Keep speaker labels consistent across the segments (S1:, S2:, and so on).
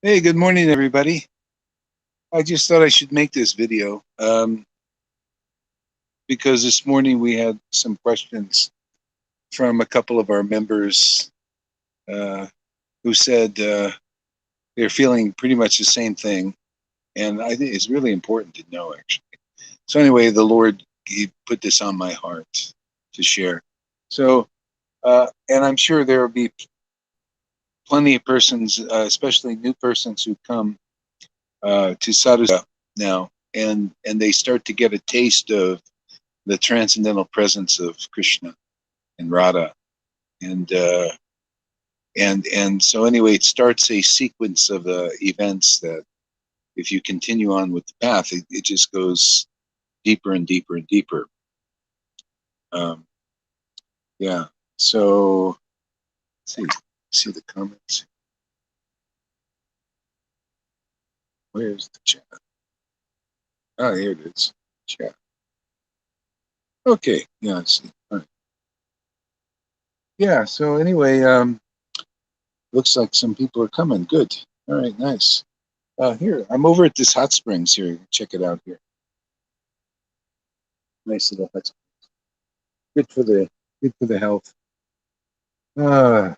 S1: Hey, good morning, everybody. I just thought I should make this video because this morning we had some questions from a couple of our members uh, who said they're feeling pretty much the same thing. And I think it's really important to know, actually. So, anyway, the Lord he put this on my heart to share. So, and I'm sure there will be plenty of persons, especially new persons, who come to sadhusanga now, and they start to get a taste of the transcendental presence of Krishna and Radha, and so anyway, it starts a sequence of events that, if you continue on with the path, it just goes deeper and deeper and deeper. Um, yeah. So see the comments. Where's the chat? Oh, here it is. Chat. Okay. Yeah. I see. All right. Yeah. So anyway, looks like some people are coming. Good. All right. Nice. Here, I'm over at this hot springs here. Check it out here. Nice little hut. Good for the health. Uh,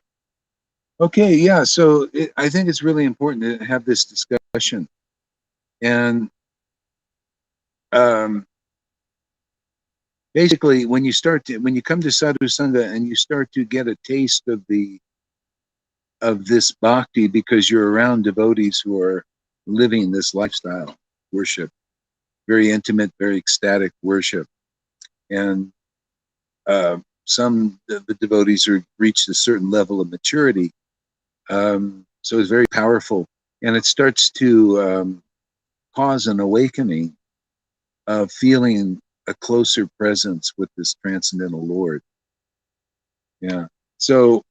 S1: okay, yeah. So I think it's really important to have this discussion. And um, basically, when you come to sadhu sangha and you start to get a taste of this bhakti because you're around devotees who are living this lifestyle worship, very intimate, very ecstatic worship, and some the devotees are reached a certain level of maturity. So it's very powerful, and it starts to cause an awakening of feeling a closer presence with this transcendental Lord. Yeah. So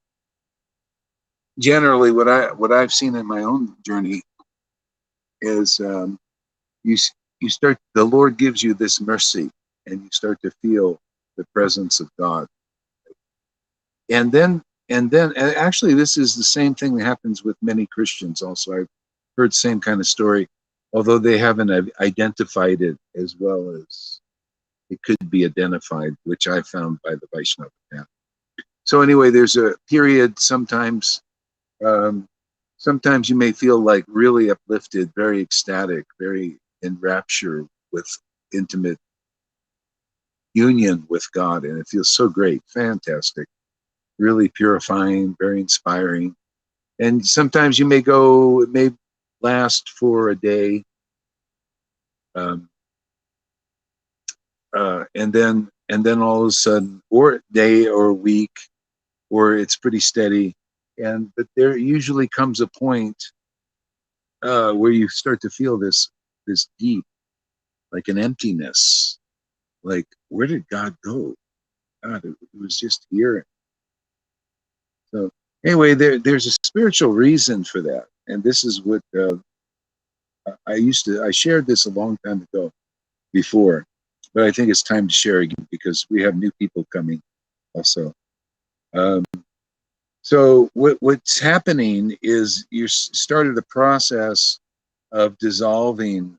S1: generally, what I've seen in my own journey is you you start the Lord gives you this mercy, and you start to feel the presence of God, and then actually this is the same thing that happens with many Christians also. I've heard the same kind of story, although they haven't identified it as well as it could be identified, which I found by the Vaishnava path. So anyway, there's a period um, sometimes you may feel like really uplifted, very ecstatic, very in rapture with intimate union with God, and it feels so great, fantastic, really purifying, very inspiring. And sometimes it may last for a day, um, and then all of a sudden, or a day or a week, or it's pretty steady. But there usually comes a point where you start to feel this deep, like an emptiness, like where did God go? God, it was just here. So anyway, there's a spiritual reason for that, and this is what I shared this a long time ago before, but I think it's time to share again because we have new people coming also. Um, so what's happening is you started a process of dissolving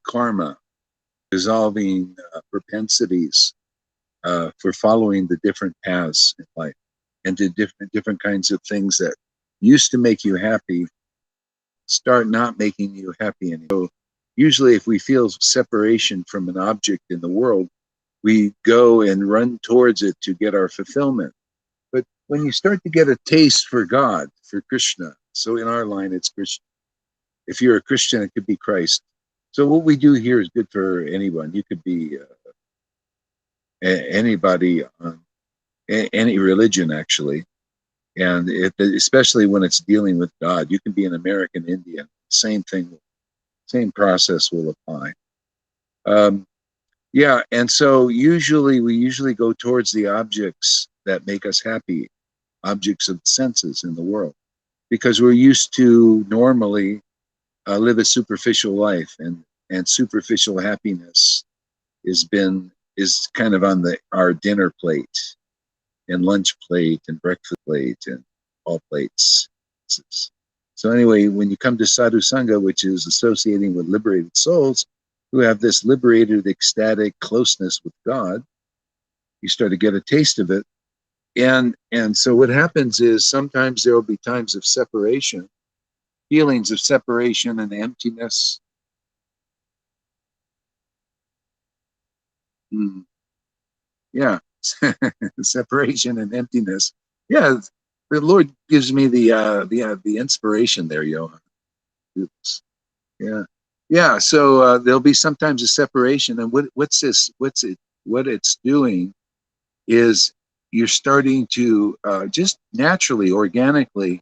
S1: karma, dissolving propensities for following the different paths in life, and to different kinds of things that used to make you happy start not making you happy anymore. So usually, if we feel separation from an object in the world, we go and run towards it to get our fulfillment. But when you start to get a taste for God, for Krishna, so in our line, it's Krishna. If you're a Christian, it could be Christ. So what we do here is good for anyone. You could be anybody on any religion, actually. And especially when it's dealing with God, you can be an American Indian. Same thing, same process will apply. Um, yeah, and so we usually go towards the objects that make us happy, objects of the senses in the world, because we're used to normally live a superficial life, and superficial happiness is kind of on our dinner plate and lunch plate and breakfast plate and all plates. So So anyway, when you come to sadhu sangha, which is associating with liberated souls who have this liberated, ecstatic closeness with God, you start to get a taste of it. And so what happens is sometimes there will be times of separation, feelings of separation and emptiness. Yeah, separation and emptiness. Yeah, the Lord gives me the inspiration there, Johan. Yeah, yeah. So there'll be sometimes a separation, and what's this? What's it? What it's doing is you're starting to just naturally, organically,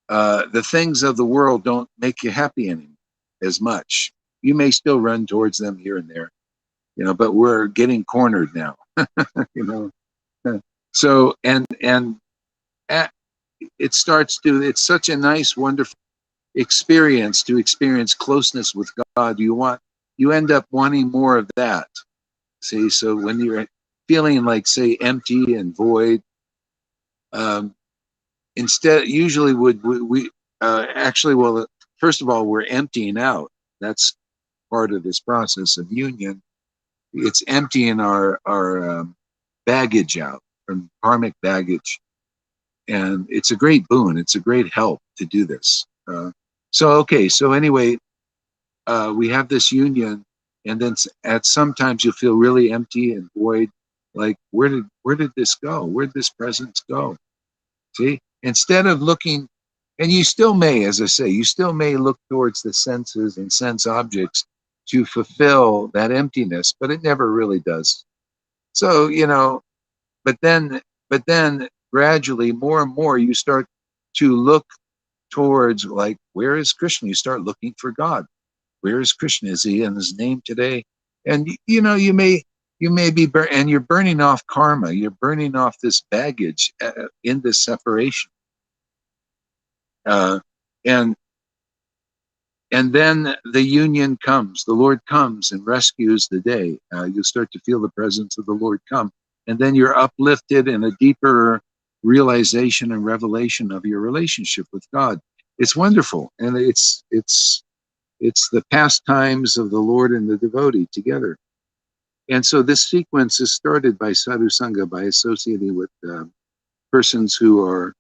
S1: the things of the world don't make you happy anymore as much. You may still run towards them here and there, but we're getting cornered now, you know. So and at, it starts to. It's such a nice, wonderful experience to experience closeness with God. You end up wanting more of that. See, so when you're feeling like, say, empty and void, um, instead, usually would we actually, well, first of all, we're emptying out. That's part of this process of union. It's emptying our baggage out from karmic baggage, and it's a great boon. It's a great help to do this. So okay, so anyway, we have this union, and then at sometimes you feel really empty and void. Like where did this go? Where did this presence go? See, instead of looking, and you still may, as I say, you still may look towards the senses and sense objects to fulfill that emptiness, but it never really does. So but then but then gradually, more and more, you start to look towards, like, where is Krishna? You start looking for God. Where is Krishna? Is he in his name today? And you may be and you're burning off karma. You're burning off this baggage in this separation, uh, and and then the union comes. The Lord comes and rescues the day. You'll start to feel the presence of the Lord come, and then you're uplifted in a deeper realization and revelation of your relationship with God. It's wonderful, and it's the pastimes of the Lord and the devotee together. And so this sequence is started by sadhu sangha, by associating with persons who are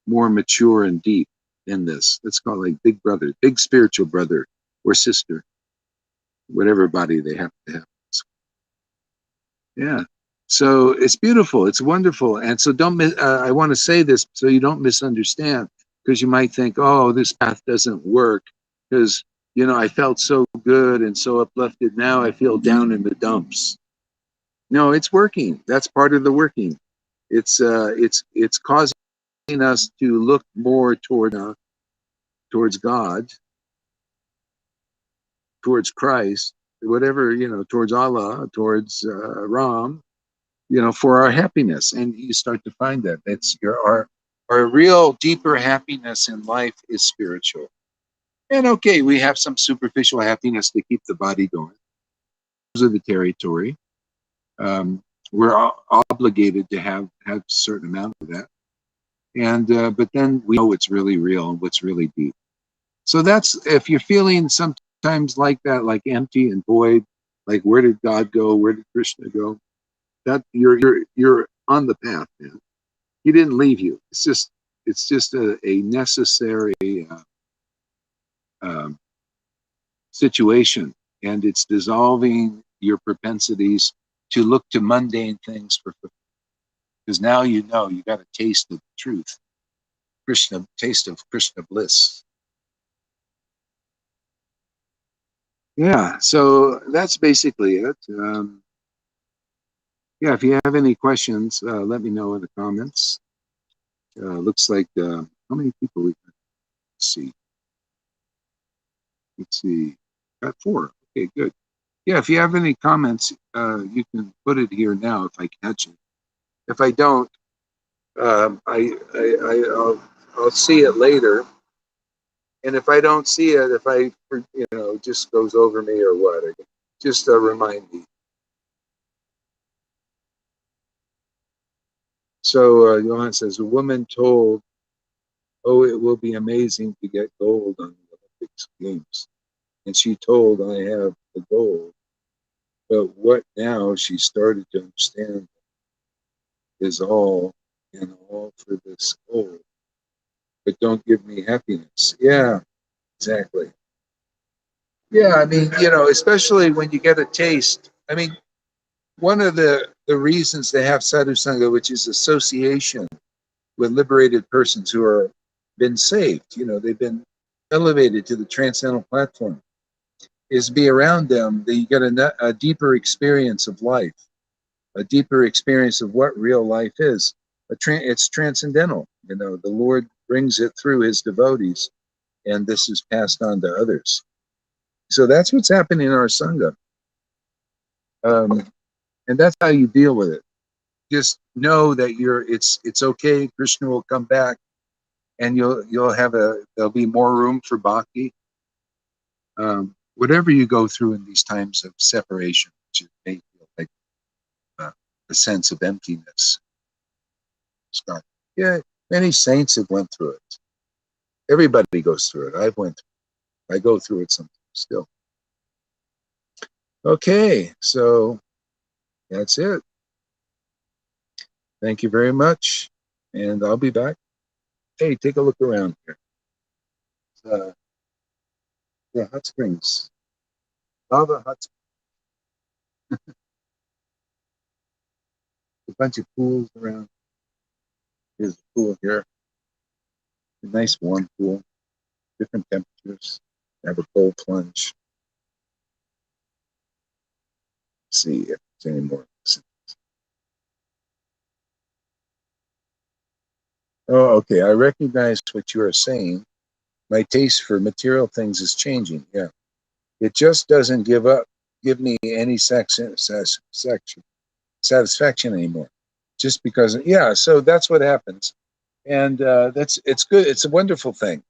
S1: more mature and deep in this. Let's call it like big brother, big spiritual brother or sister, whatever body they happen to have. Yeah. So it's beautiful. It's wonderful. And so I want to say this so you don't misunderstand, because you might think, oh, this path doesn't work because, I felt so good and so uplifted. Now I feel down in the dumps. No, it's working. That's part of the working. It's causing us to look more towards God, towards Christ, whatever, towards Allah, towards Ram, for our happiness. And you start to find that our real deeper happiness in life is spiritual. And okay, we have some superficial happiness to keep the body going. Those are the territory. We're obligated to have a certain amount of that. And but then we know what's really real and what's really deep. So that's, if you're feeling sometimes like that, like empty and void, like where did God go? Where did Krishna go? That you're on the path, man. He didn't leave you. It's just a necessary um, situation, and it's dissolving your propensities to look to mundane things for, because now you got a taste of the truth, taste of Krishna bliss. Yeah, so that's basically it. Yeah, if you have any questions, let me know in the comments. Looks like how many people we can see? Let's see, got 4. Okay, good. Yeah, if you have any comments, you can put it here now if I catch it. If I don't, I'll see it later. And if I don't see it, if it just goes over me or what, just remind me. So Johan says, a woman told oh, it will be amazing to get gold on the Olympics Games. And she told, I have the gold. But what now she started to understand is all and all for this gold. But don't give me happiness. Yeah, exactly. Yeah, I mean, especially when you get a taste. I mean, one of the reasons they have sadhu sangha, which is association with liberated persons who are been saved, they've been elevated to the transcendental platform, is be around them that you get a deeper experience of life, a deeper experience of what real life is. It's transcendental. The Lord brings it through his devotees, and this is passed on to others. So that's what's happening in our sangha. And that's how you deal with it. Just know that it's okay. Krishna will come back, and there'll be more room for bhakti. Whatever you go through in these times of separation, which may feel like a sense of emptiness. Scott, yeah, many saints have went through it. Everybody goes through it. I go through it sometimes still. Okay, so that's it. Thank you very much, and I'll be back. Hey, take a look around here. Yeah, hot springs. Lava hot springs. A bunch of pools around. There's a pool here. A nice warm pool. Different temperatures. Have a cold plunge. Let's see if there's any more. Oh, okay. I recognize what you are saying. My taste for material things is changing. Yeah. It just doesn't give me any satisfaction anymore. Just because, yeah. So that's what happens, and it's good. It's a wonderful thing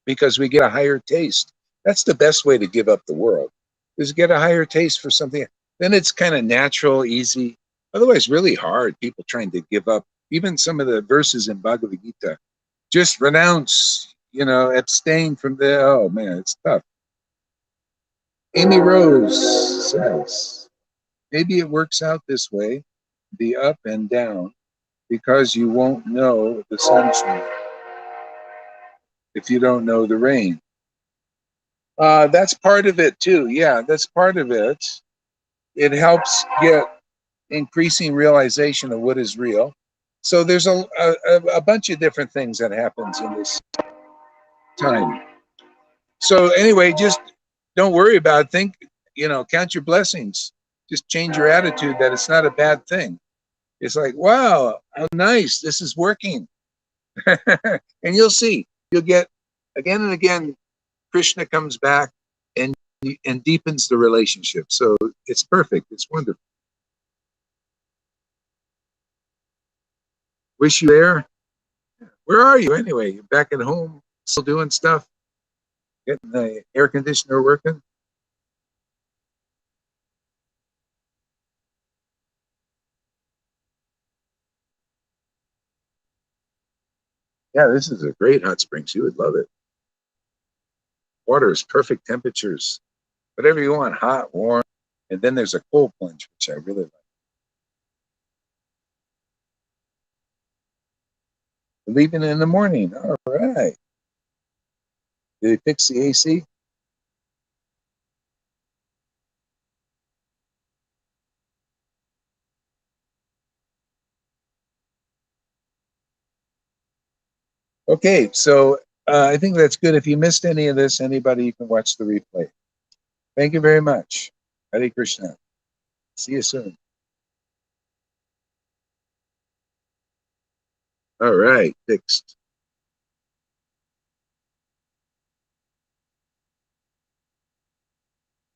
S1: because we get a higher taste. That's the best way to give up the world, is get a higher taste for something. Then it's kind of natural, easy. Otherwise, really hard. People trying to give up. Even some of the verses in Bhagavad Gita, just renounce, abstain from the. Oh man, it's tough. Amy Rose says, maybe it works out this way, the up and down, because you won't know the sunshine if you don't know the rain. That's part of it too. Yeah, that's part of it. It helps get increasing realization of what is real. So there's a bunch of different things that happens in this time. So anyway, just don't worry about it. Think, count your blessings. Just change your attitude that it's not a bad thing. It's like, wow, how nice, this is working. And you'll see, you'll get again and again, Krishna comes back and deepens the relationship. So it's perfect. It's wonderful. Wish you there. Where are you anyway? You're back at home, still doing stuff, getting the air conditioner working? Yeah, this is a great hot springs. You would love it. Water is perfect temperatures, whatever you want, hot, warm. And then there's a cold plunge, which I really like. Leaving in the morning. All right. Did they fix the AC? Okay, so I think that's good. If you missed any of this, anybody, you can watch the replay. Thank you very much. Hare Krishna. See you soon. All right, fixed.